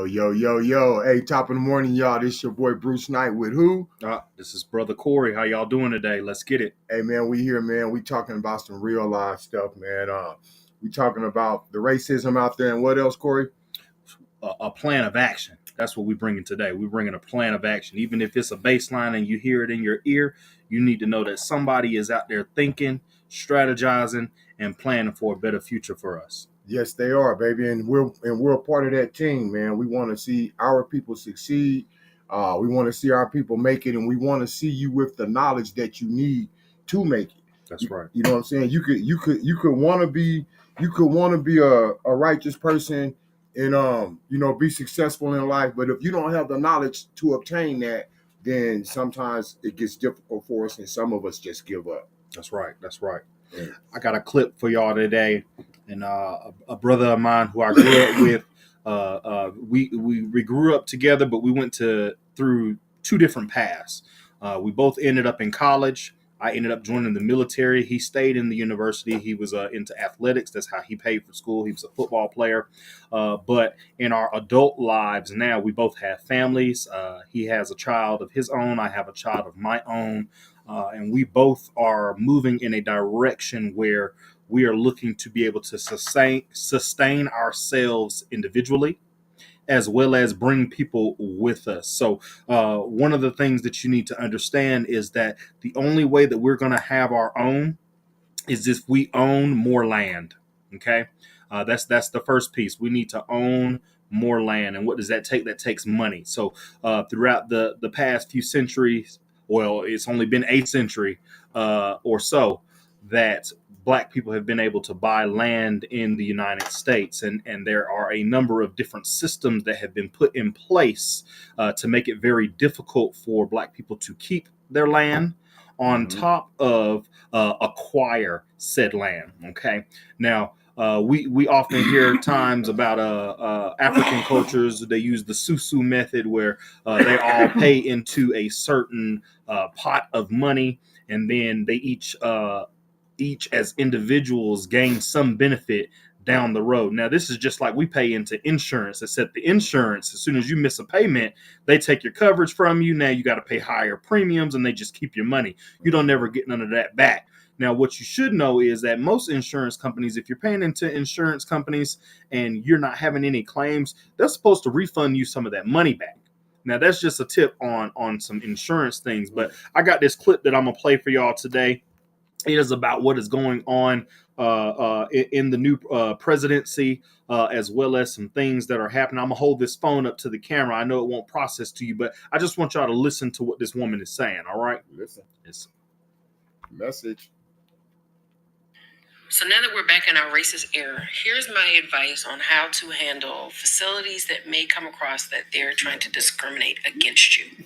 Yo. Hey, top of the morning, y'all. This your boy Bruce Knight with who? This is Brother Cory. How y'all doing today? Let's get it. Hey, man, we here, man. We talking about some real life stuff, man. We talking about the racism out there and what else, Cory? A plan of action. That's what we're bringing today. We're bringing a plan of action. Even if it's a baseline and you hear it in your ear, you need to know that somebody is out there thinking, strategizing, and planning for a better future for us. Yes, they are, baby, and we're a part of that team, man. We want to see our people succeed. We want to see our people make it, and we want to see you with the knowledge that you need to make it. That's right. You know what I'm saying? You could want to be a righteous person and be successful in life, but if you don't have the knowledge to obtain that, then sometimes it gets difficult for us, and some of us just give up. That's right. Yeah. I got a clip for y'all today, and a brother of mine who I grew up with. We grew up together, but we went through two different paths. We both ended up in college. I ended up joining the military. He stayed in the university. He was into athletics. That's how he paid for school. He was a football player. But in our adult lives now, we both have families. He has a child of his own. I have a child of my own. And we both are moving in a direction where we are looking to be able to sustain ourselves individually, as well as bring people with us. So one of the things that you need to understand is that the only way that we're going to have our own is if we own more land. Okay, that's the first piece. We need to own more land. And what does that take? That takes money. So throughout the past few centuries, well, it's only been a century or so that Black people have been able to buy land in the United States. And there are a number of different systems that have been put in place to make it very difficult for Black people to keep their land on top of acquire said land. Okay. Now, we often hear times about African cultures. They use the susu method where they all pay into a certain pot of money, and then they each as individuals gain some benefit down the road. Now, this is just like we pay into insurance, except the insurance, as soon as you miss a payment, they take your coverage from you. Now you got to pay higher premiums and they just keep your money. You don't never get none of that back. Now, what you should know is that most insurance companies, if you're paying into insurance companies and you're not having any claims, they're supposed to refund you some of that money back. Now, that's just a tip on some insurance things. But I got this clip that I'm going to play for y'all today. It is about what is going on in the new presidency, as well as some things that are happening. I'm going to hold this phone up to the camera. I know it won't process to you, but I just want y'all to listen to what this woman is saying, all right? Listen. Message. So now that we're back in our racist era, here's my advice on how to handle facilities that may come across that they're trying to discriminate against you.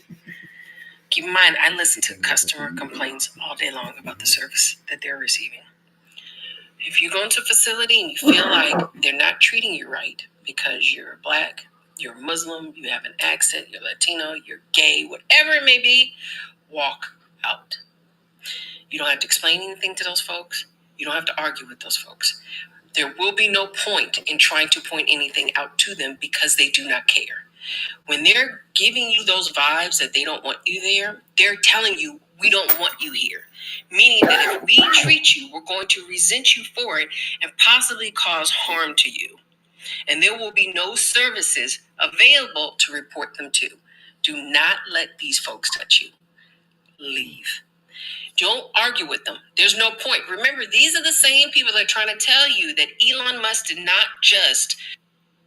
Keep in mind, I listen to customer complaints all day long about the service that they're receiving. If you go into a facility and you feel like they're not treating you right because you're Black, you're Muslim, you have an accent, you're Latino, you're gay, whatever it may be, walk out. You don't have to explain anything to those folks. You don't have to argue with those folks. There will be no point in trying to point anything out to them because they do not care. When they're giving you those vibes that they don't want you there, they're telling you, we don't want you here. Meaning that if we treat you, we're going to resent you for it and possibly cause harm to you. And there will be no services available to report them to. Do not let these folks touch you. Leave. Don't argue with them. There's no point. Remember, these are the same people that are trying to tell you that Elon Musk did not just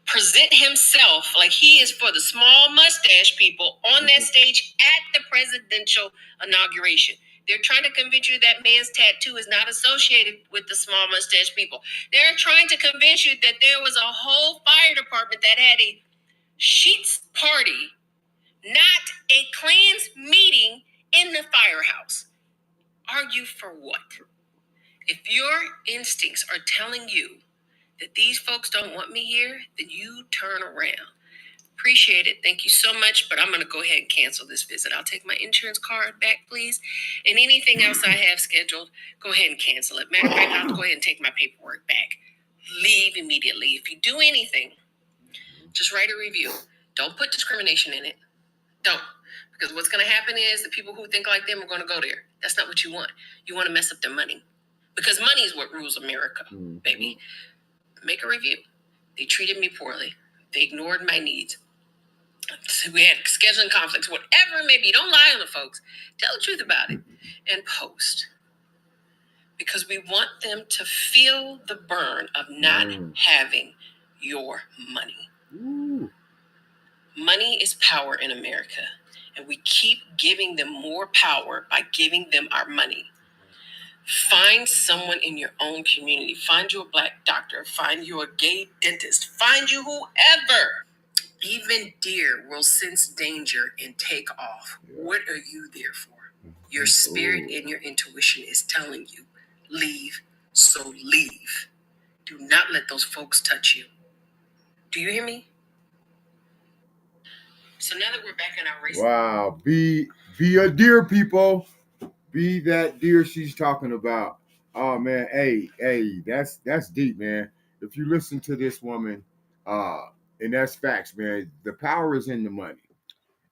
present himself like he is for the small mustache people on that stage at the presidential inauguration. They're trying to convince you that man's tattoo is not associated with the small mustache people. They're trying to convince you that there was a whole fire department that had a sheets party, not a Klan's meeting in the firehouse. Argue for what? If your instincts are telling you that these folks don't want me here, then you turn around. Appreciate it. Thank you so much, but I'm going to go ahead and cancel this visit. I'll take my insurance card back, please. And anything else I have scheduled, go ahead and cancel it. Matter of fact, I'll go ahead and take my paperwork back. Leave immediately. If you do anything, just write a review. Don't put discrimination in it. Don't. Because what's going to happen is the people who think like them are going to go there. That's not what you want. You want to mess up their money. Because money is what rules America, baby. Make a review. They treated me poorly. They ignored my needs. We had scheduling conflicts, whatever it may be. Don't lie on the folks. Tell the truth about it. And post. Because we want them to feel the burn of not having your money. Ooh. Money is power in America, and we keep giving them more power by giving them our money. Find someone in your own community. Find you a Black doctor. Find you a gay dentist. Find you whoever. Even deer will sense danger and take off. What are you there for? Your spirit and your intuition is telling you, leave, so leave. Do not let those folks touch you. Do you hear me? So now that we're back in our race. Wow. Be a deer, people. Be that deer she's talking about. Oh man, hey, that's deep, man. If you listen to this woman, and that's facts, man. The power is in the money.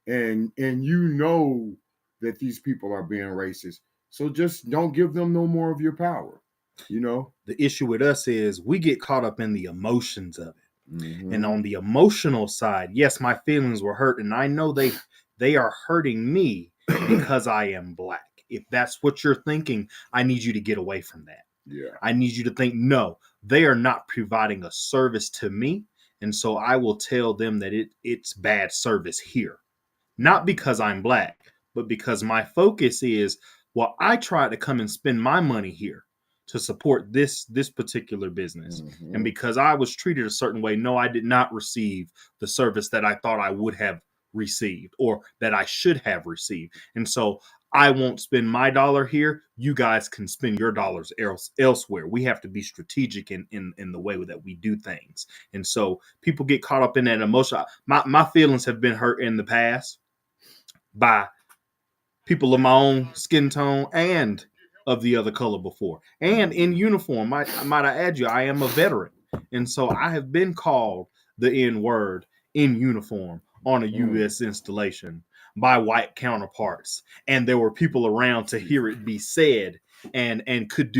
And you know that these people are being racist. So just don't give them no more of your power. You know? The issue with us is we get caught up in the emotions of it. And on the emotional side, yes, my feelings were hurt, and I know they are hurting me because I am Black. If that's what you're thinking, I need you to get away from that. Yeah. I need you to think, no, they are not providing a service to me, and so I will tell them that it's bad service here. Not because I'm Black, but because my focus is, well, I try to come and spend my money here to support this particular business. And because I was treated a certain way, no, I did not receive the service that I thought I would have received or that I should have received. And so I won't spend my dollar here. You guys can spend your dollars elsewhere. We have to be strategic in the way that we do things. And so people get caught up in that emotion. My feelings have been hurt in the past by people of my own skin tone and of the other color before, and in uniform. Might I add you, I am a veteran, and so I have been called the N-word in uniform on a U.S. installation by white counterparts, and there were people around to hear it be said, and could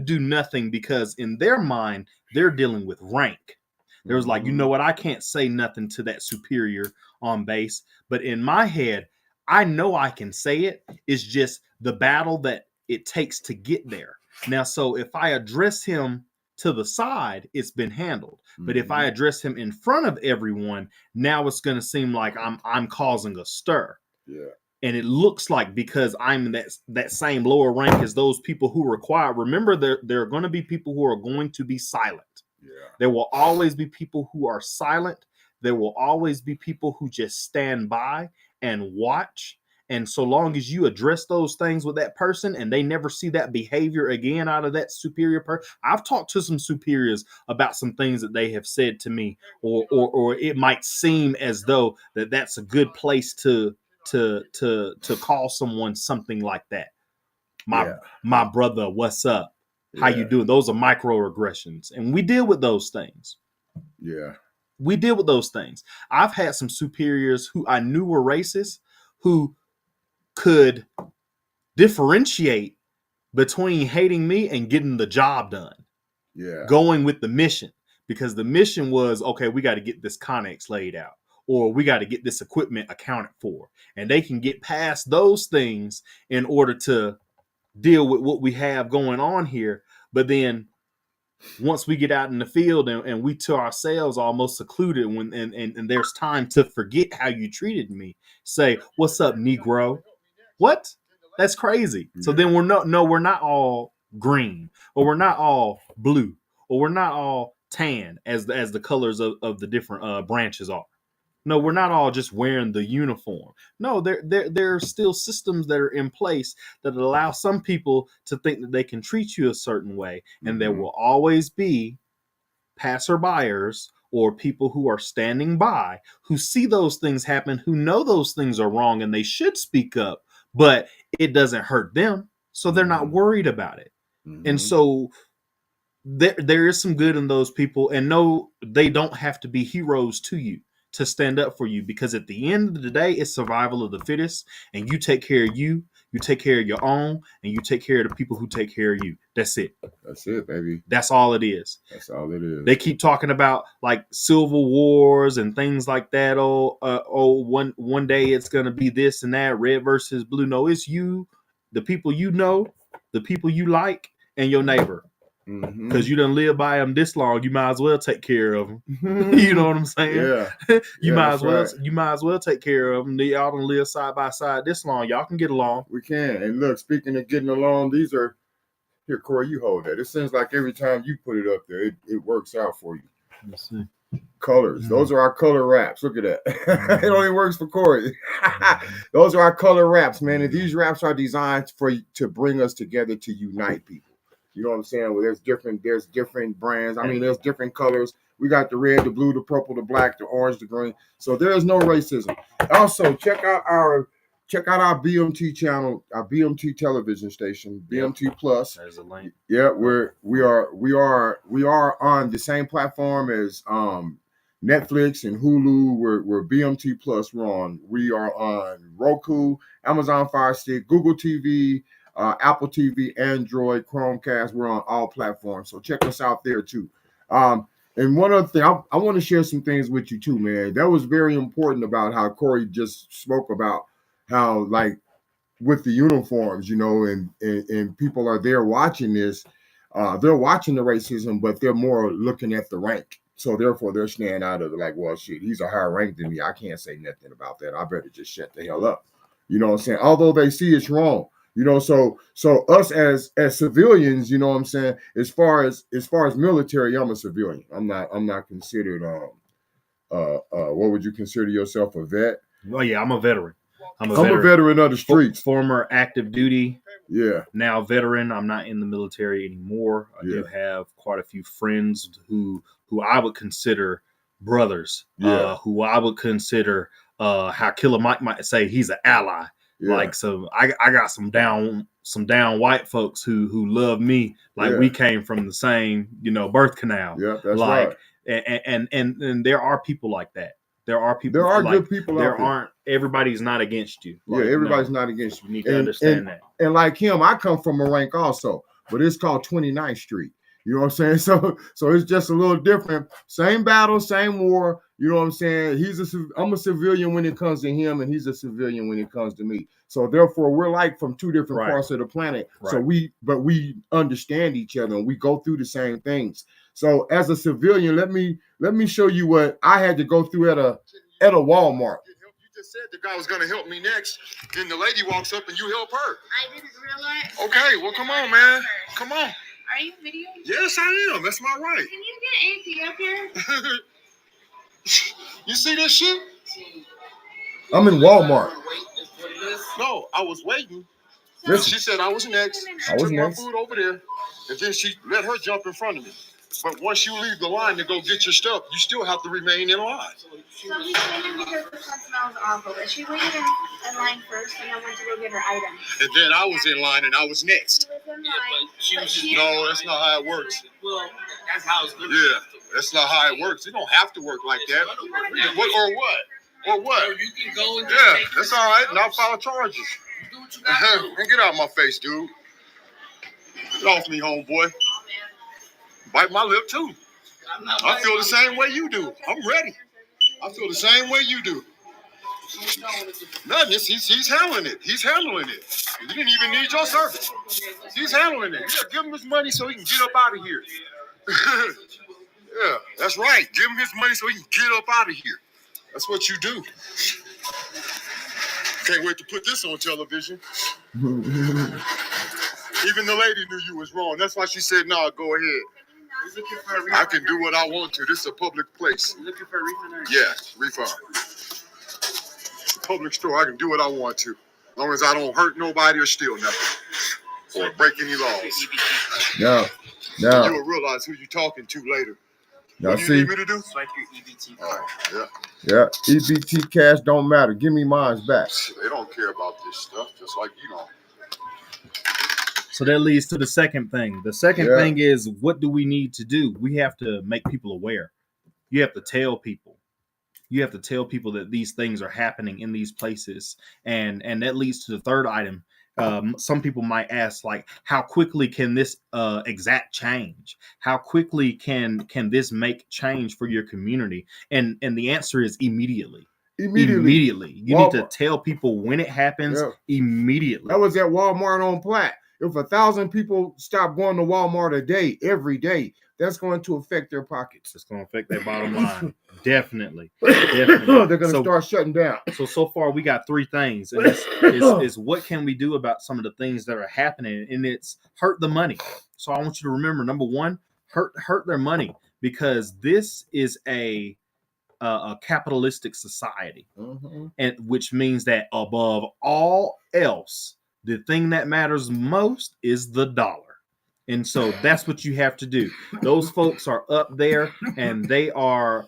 do nothing because in their mind they're dealing with rank. There was like, you know what, I can't say nothing to that superior on base, but in my head, I know I can say it. It's just the battle that it takes to get there. Now, so if I address him to the side, it's been handled. But if I address him in front of everyone, now it's going to seem like I'm causing a stir. Yeah. And it looks like because I'm that same lower rank as those people who require. Remember, there are going to be people who are going to be silent. Yeah. There will always be people who are silent. There will always be people who just stand by and watch. And so long as you address those things with that person and they never see that behavior again out of that superior person. I've talked to some superiors about some things that they have said to me, or it might seem as though that's a good place to call someone something like that. My brother, what's up? How you doing? Those are microaggressions, and we deal with those things. Yeah. We deal with those things. I've had some superiors who I knew were racist who could differentiate between hating me and getting the job done. Yeah. Going with the mission, because the mission was, okay, we got to get this Connex laid out, or we got to get this equipment accounted for. And they can get past those things in order to deal with what we have going on here. But then once we get out in the field and we to ourselves almost secluded and there's time to forget how you treated me, say, what's up, Negro? What? That's crazy. So then we're not all green, or we're not all blue, or we're not all tan as the colors of the different branches are. No, we're not all just wearing the uniform. No, there are still systems that are in place that allow some people to think that they can treat you a certain way. And there will always be passerbyers or people who are standing by who see those things happen, who know those things are wrong and they should speak up, but it doesn't hurt them. So they're not worried about it. And so there is some good in those people, and no, they don't have to be heroes to you to stand up for you, because at the end of the day, it's survival of the fittest, and you take care of you take care of your own, and you take care of the people who take care of you. That's it. That's it, baby. That's all it is. That's all it is. They keep talking about like civil wars and things like that. One day it's gonna be this and that, red versus blue. No, it's you, the people you know, the people you like, and your neighbor. Because you done live by them this long, you might as well take care of them. You know what I'm saying? Yeah. You might as well. Right. You might as well take care of them. Y'all done live side by side this long. Y'all can get along. We can. And look, speaking of getting along, these are here, Cory. You hold that. It seems like every time you put it up there, it works out for you. Let's see. Colors. Mm-hmm. Those are our color wraps. Look at that. It only works for Cory. Those are our color wraps, man. And these wraps are designed to bring us together, to unite people. You know what I'm saying? Well, there's different brands. I mean, there's different colors. We got the red, the blue, the purple, the black, the orange, the green. So there is no racism. Also, check out our BMT channel, our BMT television station, BMT Plus. There's a link. Yeah, we are on the same platform as Netflix and Hulu. We're BMT Plus. We are on Roku, Amazon Fire Stick, Google TV, Apple TV, Android, Chromecast. We're on all platforms, so check us out there too. And one other thing, I want to share some things with you too, man. That was very important about how Cory just spoke about how, like, with the uniforms, you know, and people are there watching this. They're watching the racism, but they're more looking at the rank. So therefore, they're staying out of it. Like, well, shit, he's a higher rank than me. I can't say nothing about that. I better just shut the hell up. You know what I'm saying? Although they see it's wrong. You know, so us as civilians, you know what I'm saying, as far as military, I'm a civilian. I'm not considered what would you consider yourself, a vet? Oh yeah, I'm a veteran. I'm a veteran of the streets. Former active duty. Yeah. Now veteran. I'm not in the military anymore. I do have quite a few friends who I would consider brothers. Yeah. Who I would consider how Killer Mike might say he's an ally. Yeah. Like, so I got some down white folks who love me like we came from the same, you know, birth canal. Yeah, that's like, right. And there are people like that. There are people. There are like, good people. There out there. aren't. Everybody's not against you. Like, yeah, everybody's not against you. You need to understand that. And like him, I come from a rank also, but it's called 29th Street. You know what I'm saying? So it's just a little different. Same battle, same war. You know what I'm saying? I'm a civilian when it comes to him, and he's a civilian when it comes to me. So therefore, we're like from two different parts of the planet. Right. So we understand each other, and we go through the same things. So as a civilian, let me show you what I had to go through at a Walmart. You just said the guy was going to help me next. Then the lady walks up and you help her. I didn't realize. Okay, well, come on, man. Come on. Are you videoing? Yes, I am. That's my right. Can you get AP up here? You see this shit? I'm in Walmart. No, I was waiting. Listen. She said I was next. She took my food over there, and then she let her jump in front of me. But once you leave the line to go get your stuff, you still have to remain in line. So he's waiting because the sun smells awful. But she waited in line first and then went to go get her item. And then I was in line and I was next. She was in line. No, that's not how it works. Well, that's how it's going. Yeah, that's not how it works. It don't have to work like that. What or what? Or what? Or you can go and yeah, that's all right. And I'll file charges. Do what you got to do. Get out of my face, dude. Get off me, homeboy. Bite my lip too. I feel the same way you do. I'm ready. I feel the same way you do. Nothing. He's handling it. He's handling it. You didn't even need your service. He's handling it. Yeah, give him his money so he can get up out of here. Yeah, that's right. Give him his money so he can get up out of here. That's what you do. Can't wait to put this on television. Even the lady knew you was wrong. That's why she said, "No, go ahead. I can do what I want to. This is a public place." You looking for a refund? Yeah, refund. It's a public store. I can do what I want to, as long as I don't hurt nobody or steal nothing or break any laws. No. You'll realize who you're talking to later. Now, what do you need me to do? Swipe your EBT card. Yeah. EBT cash don't matter. Give me mine back. They don't care about this stuff, just like you don't. So that leads to the second thing. The second thing is, what do we need to do? We have to make people aware. You have to tell people. You have to tell people that these things are happening in these places, and that leads to the third item. Some people might ask, like, how quickly can this exact change? How quickly can this make change for your community? And the answer is immediately. Immediately. You need to Walmart. tell people when it happens. Yeah. Immediately. That was at Walmart on Platte. If 1,000 people stop going to Walmart a day, every day, that's going to affect their pockets. It's going to affect their bottom line. Definitely. They're going to start shutting down. So far, we got three things. And it's what can we do about some of the things that are happening? And it's hurt the money. So I want you to remember, number one, hurt their money, because this is a capitalistic society, and which means that above all else, the thing that matters most is the dollar. And so that's what you have to do. Those folks are up there, and they are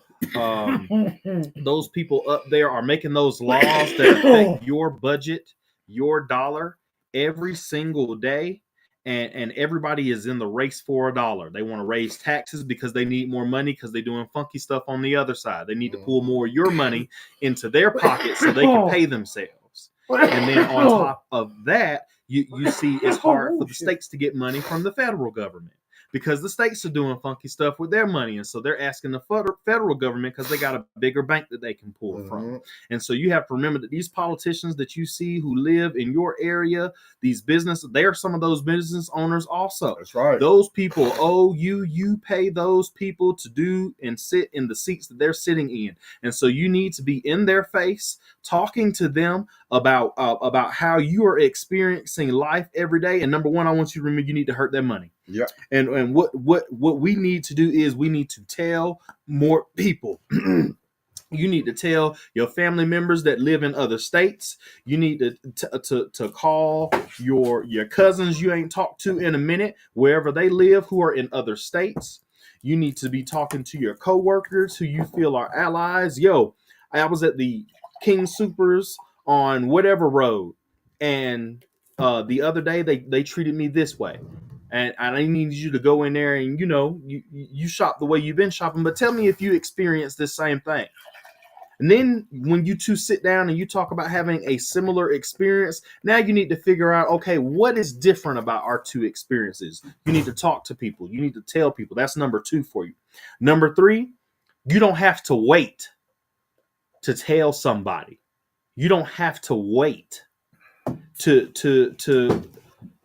those people up there are making those laws that affect your budget, your dollar, every single day. And everybody is in the race for a dollar. They want to raise taxes because they need more money, because they're doing funky stuff on the other side. They need to pull more of your money into their pockets so they can pay themselves. And then on top of that, you see it's hard for the states to get money from the federal government, because the states are doing funky stuff with their money. And so they're asking the federal government because they got a bigger bank that they can pull from. And so you have to remember that these politicians that you see who live in your area, these businesses, they are some of those business owners also. That's right. Those people owe you. You pay those people to do and sit in the seats that they're sitting in. And so you need to be in their face, talking to them about how you are experiencing life every day. And number one, I want you to remember, you need to hurt their money. Yeah. And what we need to do is we need to tell more people. You need to tell your family members that live in other states. You need to call your cousins you ain't talked to in a minute, wherever they live, who are in other states. You need to be talking to your coworkers who you feel are allies. Yo, I was at the King Supers on whatever road, and the other day they treated me this way. And I need you to go in there and, you shop the way you've been shopping, but tell me if you experience this same thing. And then when you two sit down and you talk about having a similar experience, now you need to figure out, okay, what is different about our two experiences? You need to talk to people. You need to tell people. That's number 2 for you. Number 3, you don't have to wait to tell somebody. You don't have to wait to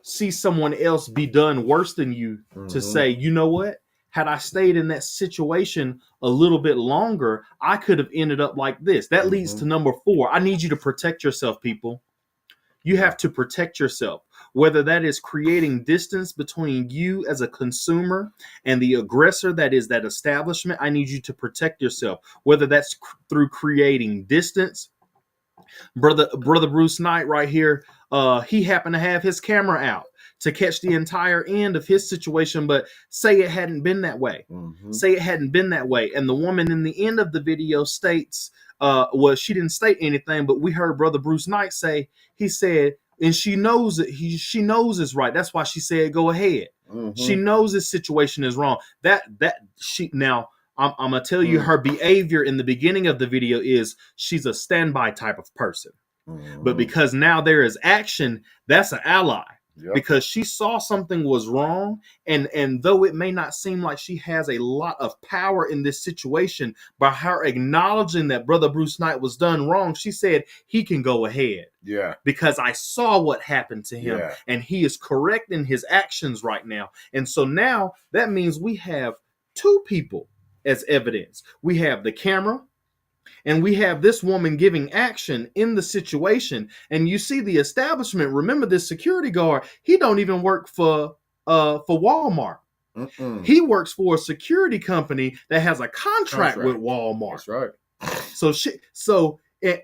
see someone else be done worse than you to say, you know what? Had I stayed in that situation a little bit longer, I could have ended up like this. That leads to number 4. I need you to protect yourself, people. You have to protect yourself, whether that is creating distance between you as a consumer and the aggressor that is that establishment. I need you to protect yourself, whether that's through creating distance. Brother Bruce Knight right here, he happened to have his camera out to catch the entire end of his situation, but say it hadn't been that way. Say it hadn't been that way. And the woman in the end of the video states, she didn't state anything, but we heard Brother Bruce Knight say, he said, and she knows it. She knows it's right. That's why she said, go ahead. She knows this situation is wrong. Now, I'm going to tell you her behavior in the beginning of the video is she's a standby type of person. But because now there is action, that's an ally. Yep. Because she saw something was wrong, and though it may not seem like she has a lot of power in this situation, by her acknowledging that Brother Bruce Knight was done wrong, she said he can go ahead. Yeah. Because I saw what happened to him, and he is correct in his actions right now. And so now that means we have 2 people as evidence. We have the camera, and we have this woman giving action in the situation. And you see the establishment. Remember, this security guard, he don't even work for Walmart. He works for a security company that has a contract with Walmart. That's right.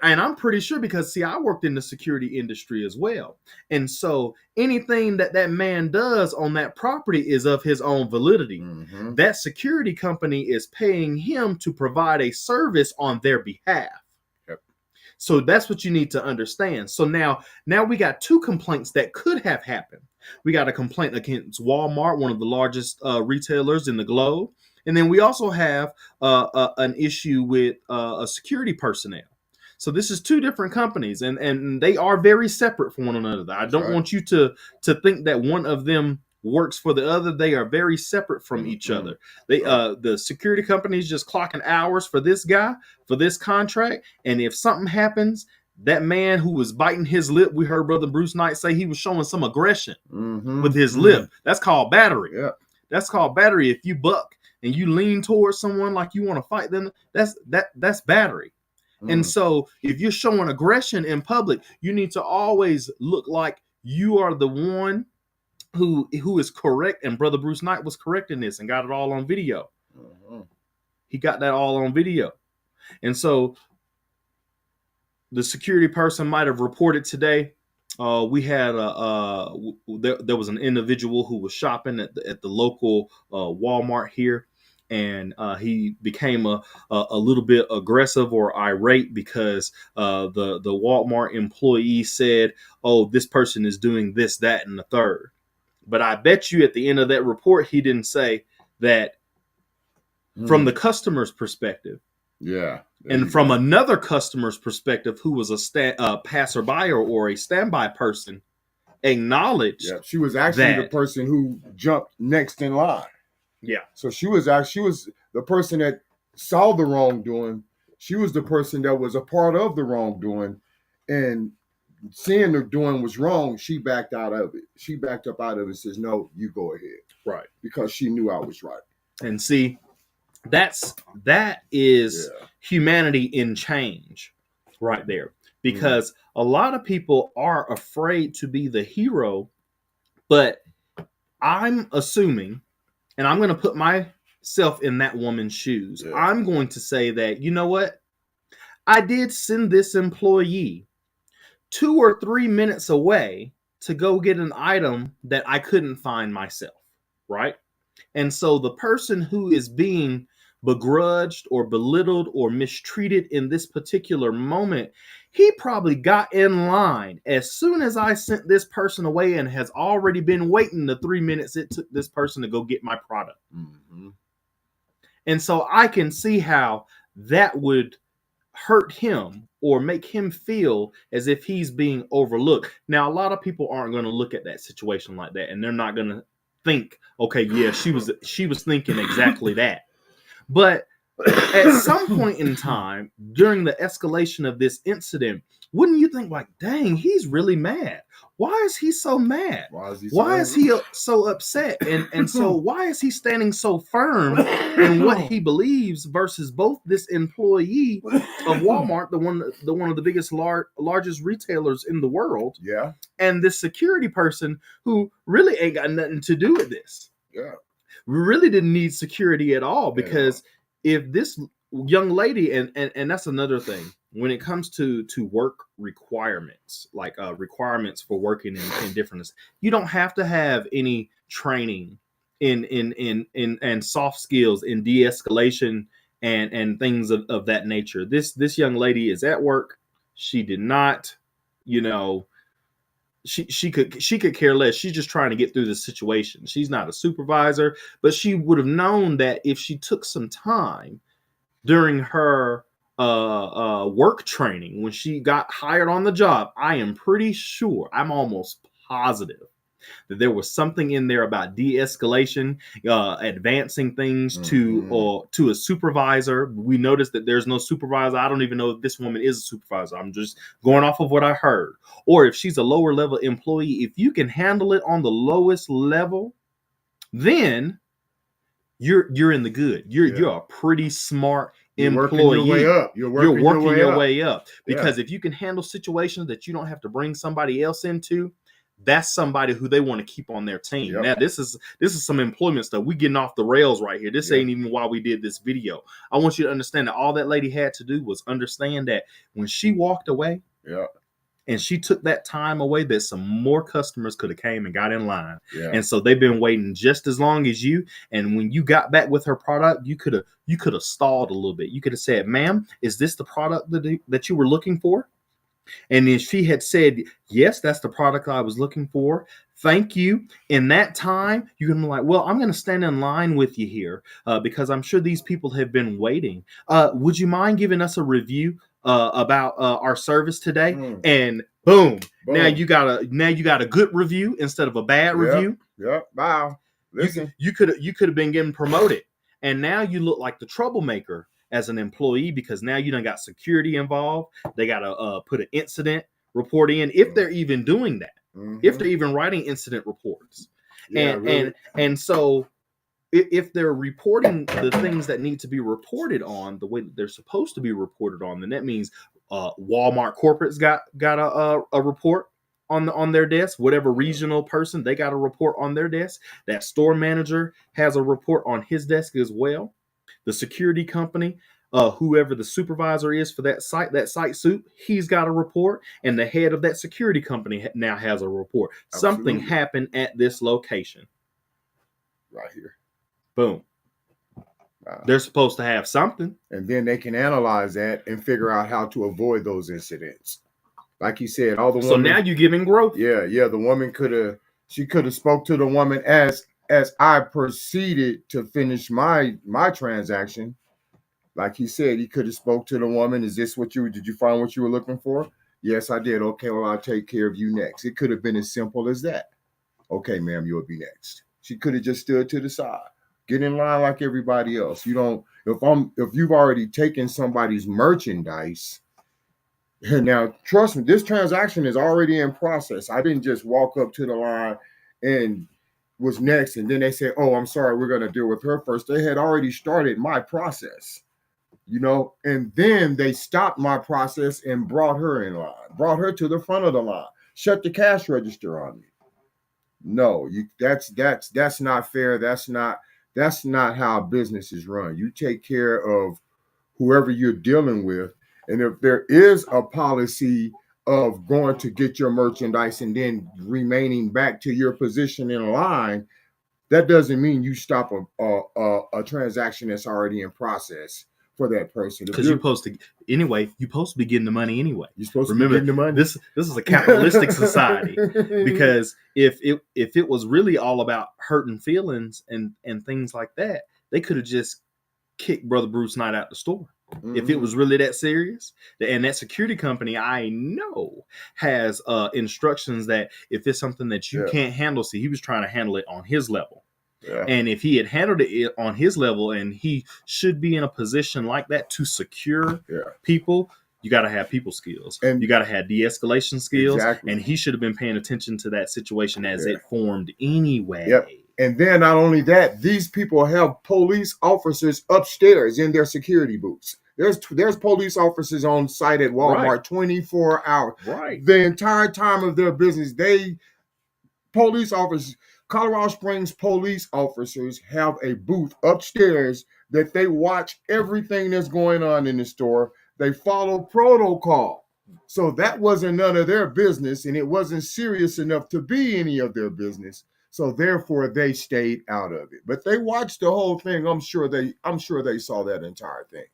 And I'm pretty sure, because see, I worked in the security industry as well. And so anything that man does on that property is of his own validity. That security company is paying him to provide a service on their behalf. Yep. So that's what you need to understand. So now we got 2 complaints that could have happened. We got a complaint against Walmart, one of the largest retailers in the globe. And then we also have an issue with a security personnel. So this is two different companies, and they are very separate from one another. I don't want you to think that one of them works for the other. They are very separate from each other. They the security company is just clocking hours for this guy for this contract, and if something happens, that man who was biting his lip, we heard Brother Bruce Knight say he was showing some aggression with his lip. That's called battery. Yeah. That's called battery. If you buck and you lean towards someone like you want to fight them, that's battery. And so if you're showing aggression in public, you need to always look like you are the one who is correct. And Brother Bruce Knight was correct in this and got it all on video. He got that all on video. And so the security person might have reported today. We had there was an individual who was shopping at the local Walmart here, and he became a little bit aggressive or irate because the Walmart employee said, "Oh, this person is doing this, that, and the third." But I bet you at the end of that report, he didn't say that from the customer's perspective. Yeah. And from another customer's perspective, who was a passerby or a standby person, acknowledged. Yeah, she was actually the person who jumped next in line. Yeah. So she was the person that saw the wrongdoing. She was the person that was a part of the wrongdoing, and seeing the doing was wrong, she backed out of it. She backed up out of it and says, "No, you go ahead." Right. Because she knew I was right. And see, that is humanity in change right there. Because a lot of people are afraid to be the hero, but I'm assuming, and I'm going to put myself in that woman's shoes. Yeah. I'm going to say that, you know what? I did send this employee 2 or 3 minutes away to go get an item that I couldn't find myself, right? And so the person who is being begrudged or belittled or mistreated in this particular moment, he probably got in line as soon as I sent this person away and has already been waiting the 3 minutes it took this person to go get my product. And so I can see how that would hurt him or make him feel as if he's being overlooked. Now, a lot of people aren't going to look at that situation like that, and they're not going to think, okay, yeah, she was thinking exactly that. But at some point in time, during the escalation of this incident, wouldn't you think like, dang, he's really mad? Why is he so mad? Why is he so upset? And so why is he standing so firm in what he believes versus both this employee of Walmart, the one of the biggest largest retailers in the world, and this security person who really ain't got nothing to do with this. Yeah. Really didn't need security at all, because if this young lady, and that's another thing when it comes to work requirements, like requirements for working in different, you don't have to have any training in soft skills in de-escalation and things of that nature. This young lady is at work. She did not, she could care less. She's just trying to get through the situation. She's not a supervisor, but she would have known that if she took some time during her work training, when she got hired on the job, I am pretty sure, I'm almost positive that there was something in there about de-escalation, advancing things to a supervisor. We noticed that there's no supervisor. I don't even know if this woman is a supervisor. I'm just going off of what I heard. Or if she's a lower level employee, if you can handle it on the lowest level, then you're in the good. You're a pretty smart employee. You're working your way up. Because if you can handle situations that you don't have to bring somebody else into, that's somebody who they want to keep on their team. Now, this is some employment stuff. We getting off the rails right here. This ain't even why we did this video. I want you to understand that all that lady had to do was understand that when she walked away, and she took that time away, that some more customers could have came and got in line. And so they've been waiting just as long as you. And when you got back with her product, you could have stalled a little bit. You could have said, "Ma'am, is this the product that you were looking for?" And if she had said, yes, that's the product I was looking for, thank you. In that time, you can be like, well, I'm going to stand in line with you here because I'm sure these people have been waiting. Would you mind giving us a review about our service today? And boom, now you got a good review instead of a bad review. Yep. Wow. Listen, You could have been getting promoted, and now you look like the troublemaker as an employee because now you done got security involved. They got to put an incident report in if they're even doing that, if they're even writing incident reports, and so if they're reporting the things that need to be reported on the way that they're supposed to be reported on, then that means Walmart corporate's got a report on their desk. Whatever regional person, they got a report on their desk. That store manager has a report on his desk as well. The security company, whoever the supervisor is for that site soup, he's got a report, and the head of that security company now has a report. Absolutely. Something happened at this location. Right here. Boom. They're supposed to have something. And then they can analyze that and figure out how to avoid those incidents. Like you said, all the women. So now you're giving growth. Yeah. The woman could have spoke to the woman as I proceeded to finish my transaction. Like he said, he could have spoke to the woman. Did you find what you were looking for? Yes, I did. Okay, well, I'll take care of you next. It could have been as simple as that. Okay, ma'am, you'll be next. She could have just stood to the side. Get in line like everybody else. You don't, if you've already taken somebody's merchandise, now trust me, this transaction is already in process. I didn't just walk up to the line and was next, and then they said, oh, I'm sorry, we're going to deal with her first. They had already started my process, and then they stopped my process and brought her in line, brought her to the front of the line, shut the cash register on me. No, that's not fair. That's not how business is run. You take care of whoever you're dealing with. And if there is a policy of going to get your merchandise and then remaining back to your position in line, that doesn't mean you stop a transaction that's already in process for that person. Because you're supposed to be getting the money anyway. You're supposed to remember be getting the money. This is a capitalistic society. Because if it was really all about hurting feelings and things like that, they could have just kicked Brother Bruce Knight out the store. If it was really that serious. And that security company, I know, has instructions that if it's something that you can't handle, see, he was trying to handle it on his level. Yeah. And if he had handled it on his level, and he should be in a position like that to secure people, you got to have people skills, and you got to have de-escalation skills. Exactly. And he should have been paying attention to that situation as it formed anyway. Yep. And then not only that, these people have police officers upstairs in their security booths. There's police officers on site at Walmart 24 hours. Right. The entire time of their business, police officers, Colorado Springs police officers have a booth upstairs that they watch everything that's going on in the store. They follow protocol. So that wasn't none of their business, and it wasn't serious enough to be any of their business. So therefore, they stayed out of it. But they watched the whole thing. I'm sure they saw that entire thing.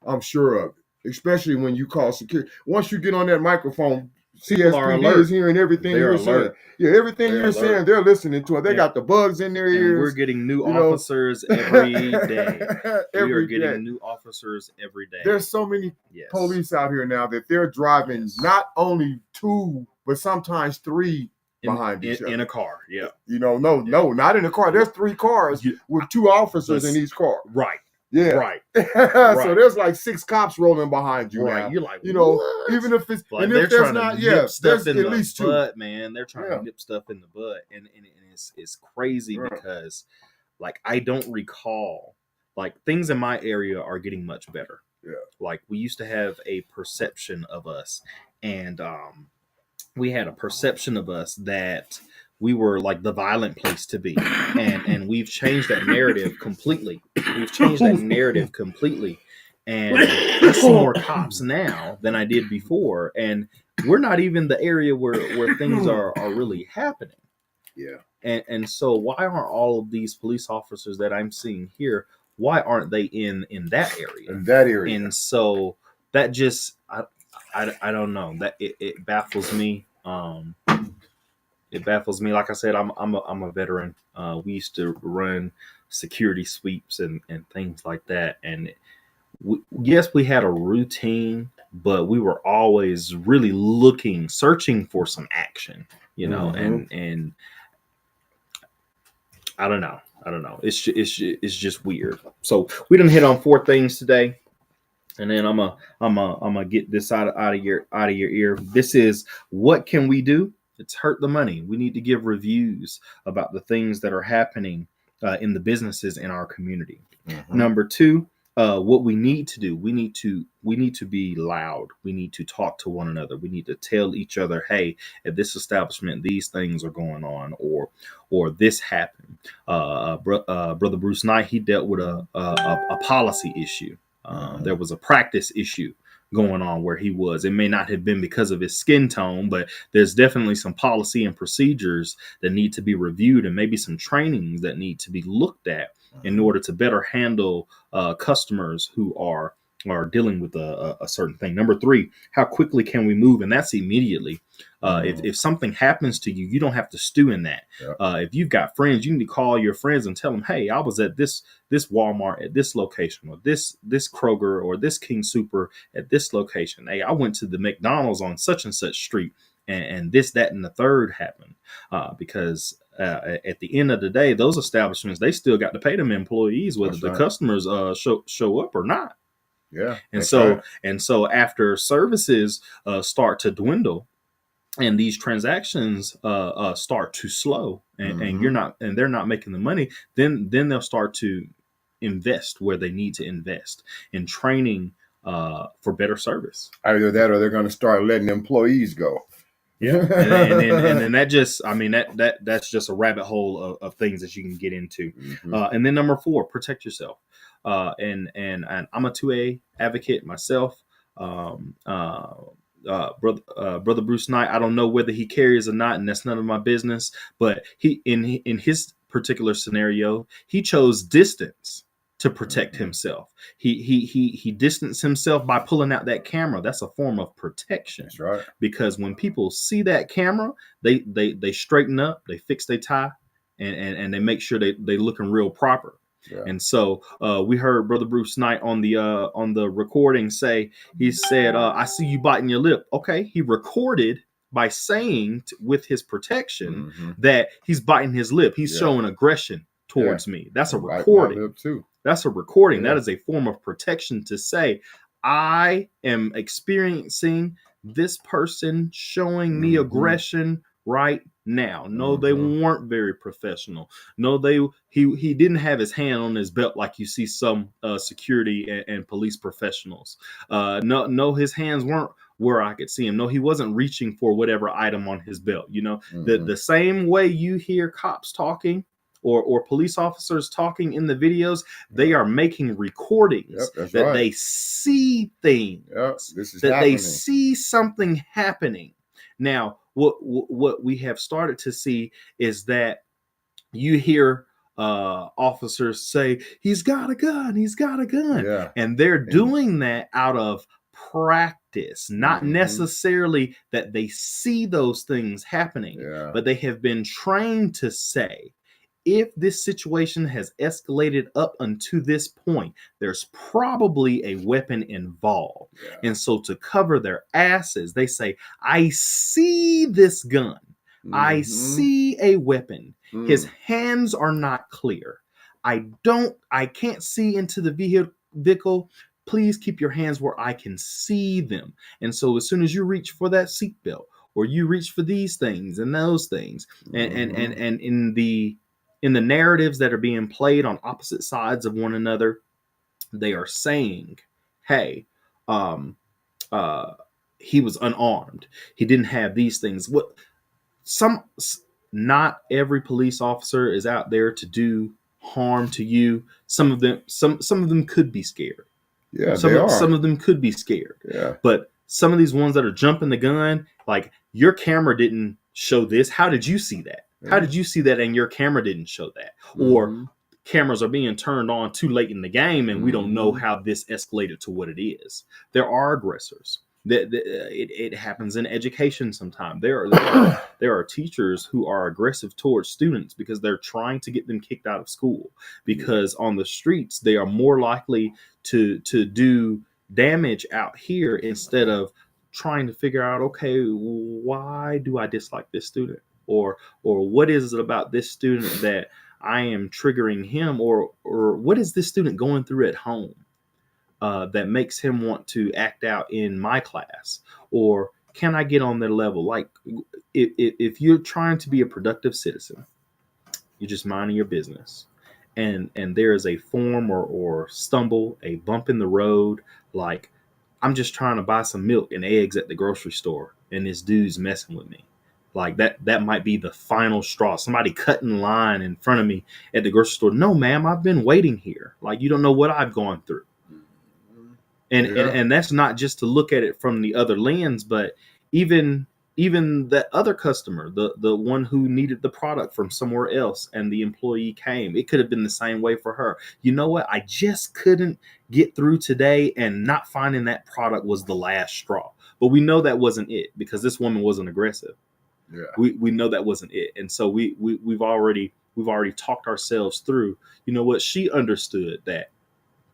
I'm sure of it. Especially when you call security. Once you get on that microphone, CSPD is hearing everything you're saying. Yeah, everything you're saying, they're listening to it. They got the bugs in their ears. We're getting new officers every day. We are getting new officers every day. There's so many police out here now that they're driving not only two, but sometimes three behind each other. In a car, yeah. No, not in a car. There's three cars with two officers in each car. Right. Yeah. Right. So there's like 6 cops rolling behind you now. You're like, what? Even if it's like, and if there's not, there's at least 2. Butt, man. They're trying to nip stuff in the butt, and it's crazy because, like, I don't recall, like, things in my area are getting much better. Yeah. Like, we used to have a perception of us, and we had a perception of us that we were like the violent place to be. And we've changed that narrative completely. And I see more cops now than I did before. And we're not even the area where things are really happening. Yeah. And so why aren't all of these police officers that I'm seeing here, why aren't they in that area? In that area. And so that just, I don't know that it baffles me. It baffles me. Like I said, I'm a veteran. We used to run security sweeps and things like that. And yes, we had a routine, but we were always really searching for some action, and I don't know. I don't know. It's just weird. So we done hit on 4 things today. And then I'm gonna get this out of your ear. This is what can we do? It's hurt the money. We need to give reviews about the things that are happening in the businesses in our community. Number 2, what we need to do, we need to be loud. We need to talk to one another. We need to tell each other, hey, at this establishment, these things are going on, or this happened. Brother Bruce Knight, he dealt with a policy issue. There was a practice issue going on where he was. It may not have been because of his skin tone, but there's definitely some policy and procedures that need to be reviewed, and maybe some trainings that need to be looked at in order to better handle customers who are dealing with a certain thing. Number 3, how quickly can we move? And that's immediately. If something happens to you, you don't have to stew in that. If you've got friends, you need to call your friends and tell them, hey, I was at this Walmart at this location, or this Kroger, or this King Super at this location. Hey, I went to the McDonald's on such and such street, and this, that, and the third happened. Because at the end of the day, those establishments, they still got to pay them employees, whether the customers show up or not. Yeah. And so after services start to dwindle, and these transactions start to slow, and they're not making the money, then they'll start to invest where they need to invest in training for better service. Either that, or they're going to start letting employees go. Yeah, and then that just, I mean, that's just a rabbit hole of things that you can get into. And then number 4, protect yourself. And I'm a 2A advocate myself. Brother Bruce Knight, I don't know whether he carries or not, and that's none of my business. But he, in his particular scenario, he chose distance to protect himself. He distanced himself by pulling out that camera. That's a form of protection. That's right. Because when people see that camera, they straighten up, they fix their tie, and they make sure they looking real proper. Yeah. And so we heard Brother Bruce Knight on the recording say, he said, I see you biting your lip. Okay, he recorded by saying with his protection that he's biting his lip. He's showing aggression towards me. That's a recording. That's a recording. That is a form of protection to say, I am experiencing this person showing me aggression right now. No, they weren't very professional. No, he didn't have his hand on his belt like you see some security and police professionals. No, his hands weren't where I could see him. No, he wasn't reaching for whatever item on his belt. You know, the same way you hear cops talking or police officers talking in the videos, they are making recordings that they see things, they see something happening. Now, what we have started to see is that you hear officers say, he's got a gun, and they're doing that out of practice, not necessarily that they see those things happening, but they have been trained to say, if this situation has escalated up unto this point, there's probably a weapon involved. And so to cover their asses, they say, I see this gun. I see a weapon. His hands are not clear. I can't see into the vehicle. Please keep your hands where I can see them. And so as soon as you reach for that seatbelt, or you reach for these things and those things, and in the narratives that are being played on opposite sides of one another, they are saying, hey, he was unarmed. He didn't have these things. Not every police officer is out there to do harm to you. Some of them could be scared. Yeah, some of them could be scared. Yeah. But some of these ones that are jumping the gun, like, your camera didn't show this. How did you see that? How did you see that and your camera didn't show that? Or cameras are being turned on too late in the game and we don't know how this escalated to what it is. There are aggressors. It happens in education sometimes. There are teachers who are aggressive towards students because they're trying to get them kicked out of school, because on the streets they are more likely to do damage out here instead of trying to figure out, okay, why do I dislike this student, or what is it about this student that I am triggering him, or what is this student going through at home that makes him want to act out in my class, or can I get on their level? Like, if you're trying to be a productive citizen, you're just minding your business, and there is a form or stumble, a bump in the road, like I'm just trying to buy some milk and eggs at the grocery store, and this dude's messing with me. Like that might be the final straw. Somebody cut in line in front of me at the grocery store. No, ma'am, I've been waiting here. Like, you don't know what I've gone through. And that's not just to look at it from the other lens, but even that other customer, the one who needed the product from somewhere else, and the employee came, it could have been the same way for her. You know what? I just couldn't get through today, and not finding that product was the last straw. But we know that wasn't it, because this woman wasn't aggressive. Yeah. We know that wasn't it. And so we've already talked ourselves through, you know what? She understood that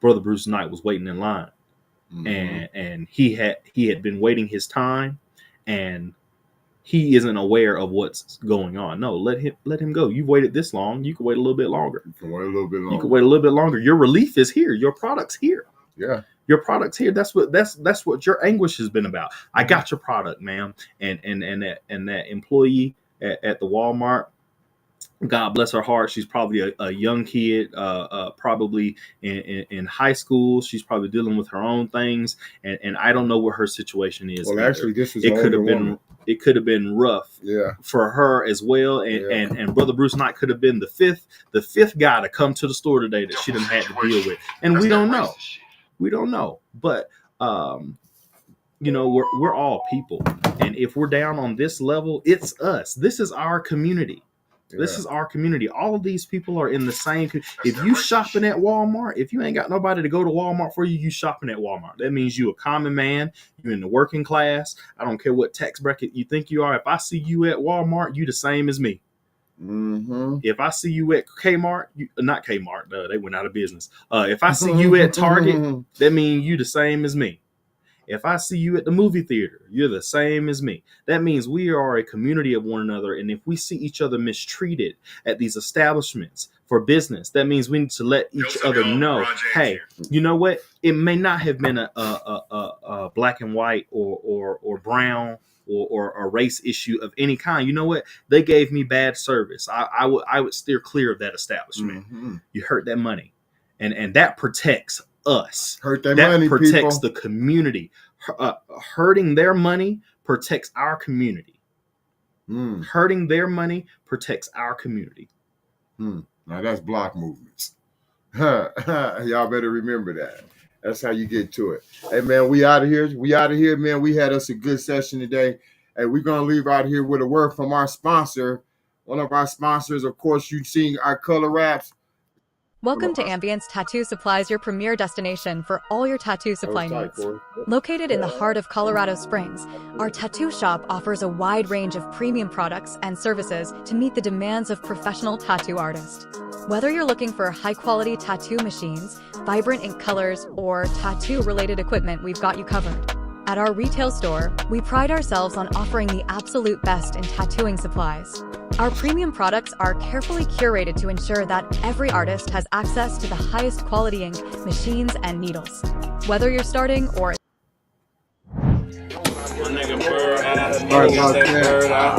Brother Bruce Knight was waiting in line. Mm-hmm. And he had been waiting his time, and he isn't aware of what's going on. No, let him go. You've waited this long. You can wait a little bit longer. You can wait a little bit longer. You can wait a little bit longer. Your relief is here. Your product's here. Yeah. Your product's here. That's what your anguish has been about. I got your product, ma'am. And that employee at the Walmart, God bless her heart, she's probably a young kid, probably in high school. She's probably dealing with her own things, and I don't know what her situation is. Well, actually, this is it could have been rough, for her as well. And Brother Bruce Knight could have been the fifth guy to come to the store today that she didn't have to deal with, and we don't know. We don't know, but we're all people, and if we're down on this level, it's us. This is our community. This is our community. All of these people are in the same. If you shopping at Walmart, if you ain't got nobody to go to Walmart for you, you shopping at Walmart. That means you a common man. You in the working class. I don't care what tax bracket you think you are. If I see you at Walmart, you the same as me. Mm-hmm. If I see you at Kmart, not Kmart, they went out of business. If I see you at Target, that means you the same as me. If I see you at the movie theater, you're the same as me. That means we are a community of one another. And if we see each other mistreated at these establishments for business, that means we need to let each other know, hey, you know what? It may not have been a black and white or brown or a race issue of any kind. You know what? They gave me bad service. I would steer clear of that establishment. Mm-hmm. You hurt that money. And that protects us. Hurt that money, protects people. The community. Hurting their money protects our community. Hurting their money protects our community. Now that's block movements. Y'all better remember that. That's how you get to it. Hey man, we out of here. Man. We had us a good session today. And we're gonna leave out here with a word from our sponsor. One of our sponsors, of course, you've seen our color wraps. Welcome to Ambience Tattoo Supplies, your premier destination for all your tattoo supply needs. Located in the heart of Colorado Springs, our tattoo shop offers a wide range of premium products and services to meet the demands of professional tattoo artists. Whether you're looking for high-quality tattoo machines, vibrant ink colors, or tattoo-related equipment, we've got you covered. At our retail store, we pride ourselves on offering the absolute best in tattooing supplies. Our premium products are carefully curated to ensure that every artist has access to the highest quality ink, machines, and needles. Whether you're starting or... Bird, I,